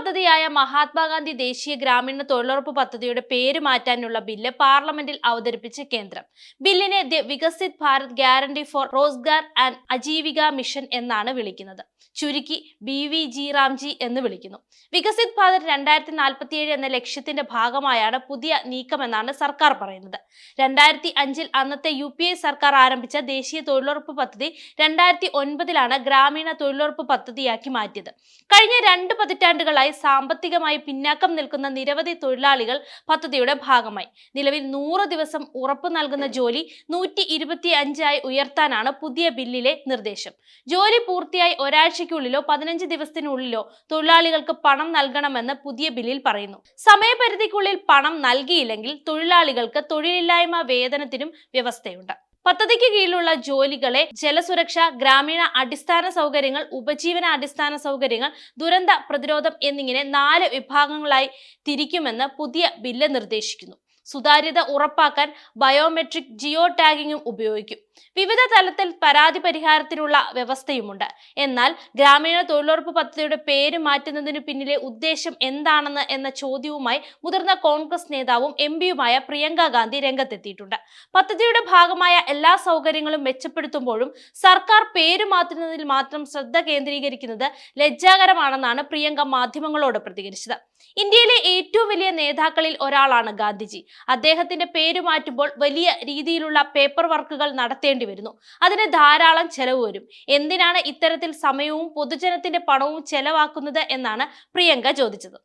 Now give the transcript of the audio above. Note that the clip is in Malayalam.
പദ്ധതിയായ മഹാത്മാഗാന്ധി ദേശീയ ഗ്രാമീണ തൊഴിലുറപ്പ് പദ്ധതിയുടെ പേര് മാറ്റാനുള്ള ബില്ല് പാർലമെന്റിൽ അവതരിപ്പിച്ച് കേന്ദ്രം. ബില്ലിനെ the Viksit Bharat guarantee four Rozgar and Ajeevika mission എന്നാണ് വിളിക്കുന്നത്. ചുരുക്കി BVG റാംജി എന്ന് വിളിക്കുന്നു. വികസിത് ഭാരത് 2047 എന്ന ലക്ഷ്യത്തിന്റെ ഭാഗമായാണ് പുതിയ നീക്കമെന്നാണ് സർക്കാർ പറയുന്നത്. 2005 അന്നത്തെ UPA സർക്കാർ ആരംഭിച്ച ദേശീയ തൊഴിലുറപ്പ് പദ്ധതി 2009 ഗ്രാമീണ തൊഴിലുറപ്പ് പദ്ധതിയാക്കി മാറ്റിയത്. കഴിഞ്ഞ 2 പതിറ്റാണ്ടുകളായി സാമ്പത്തികമായി പിന്നാക്കം നിൽക്കുന്ന നിരവധി തൊഴിലാളികൾ പദ്ധതിയുടെ ഭാഗമായി. നിലവിൽ 100 ദിവസം ഉറപ്പു നൽകുന്ന ജോലി 125 ആയി ഉയർത്താനാണ് പുതിയ ബില്ലിലെ നിർദ്ദേശം. ജോലി പൂർത്തിയായി ഒരാഴ്ചയ്ക്കുള്ളിലോ 15 ദിവസത്തിനുള്ളിലോ തൊഴിലാളികൾക്ക് പണം നൽകണമെന്ന് പുതിയ ബില്ലിൽ പറയുന്നു. സമയപരിധിക്കുള്ളിൽ പണം നൽകിയില്ലെങ്കിൽ തൊഴിലാളികൾക്ക് തൊഴിലില്ലായ്മ വേതനത്തിനും വ്യവസ്ഥയുണ്ട്. പദ്ധതിക്ക് കീഴിലുള്ള ജോലികളെ ജലസുരക്ഷ, ഗ്രാമീണ അടിസ്ഥാന സൗകര്യങ്ങൾ, ഉപജീവന അടിസ്ഥാന സൗകര്യങ്ങൾ, ദുരന്ത പ്രതിരോധം എന്നിങ്ങനെ 4 വിഭാഗങ്ങളായി തിരിക്കുമെന്ന് പുതിയ ബില്ല് നിർദ്ദേശിക്കുന്നു. സുതാര്യത ഉറപ്പാക്കാൻ ബയോമെട്രിക് ജിയോ ടാഗിങ്ങും ഉപയോഗിക്കും. വിവിധ തലത്തിൽ പരാതി പരിഹാരത്തിനുള്ള വ്യവസ്ഥയുമുണ്ട്. എന്നാൽ ഗ്രാമീണ തൊഴിലുറപ്പ് പദ്ധതിയുടെ പേര് മാറ്റുന്നതിനു പിന്നിലെ ഉദ്ദേശം എന്താണെന്ന് എന്ന ചോദ്യവുമായി മുതിർന്ന കോൺഗ്രസ് നേതാവും MP-യുമായ പ്രിയങ്ക ഗാന്ധി രംഗത്തെത്തിയിട്ടുണ്ട്. പദ്ധതിയുടെ ഭാഗമായ എല്ലാ സൗകര്യങ്ങളും മെച്ചപ്പെടുത്തുമ്പോഴും സർക്കാർ പേര് മാറ്റുന്നതിൽ മാത്രം ശ്രദ്ധ കേന്ദ്രീകരിക്കുന്നത് ലജ്ജാകരമാണെന്നാണ് പ്രിയങ്ക മാധ്യമങ്ങളോട് പ്രതികരിച്ചത്. ഇന്ത്യയിലെ ഏറ്റവും വലിയ നേതാക്കളിൽ ഒരാളാണ് ഗാന്ധിജി. അദ്ദേഹത്തിന്റെ പേര് മാറ്റുമ്പോൾ വലിയ രീതിയിലുള്ള പേപ്പർ വർക്കുകൾ നടത്തേണ്ടി വരുന്നു. അതിന് ധാരാളം ചെലവ് വരും. എന്തിനാണ് ഇത്തരത്തിൽ സമയവും പൊതുജനത്തിന്റെ പണവും ചെലവാക്കുന്നത് എന്നാണ് പ്രിയങ്ക ചോദിച്ചത്.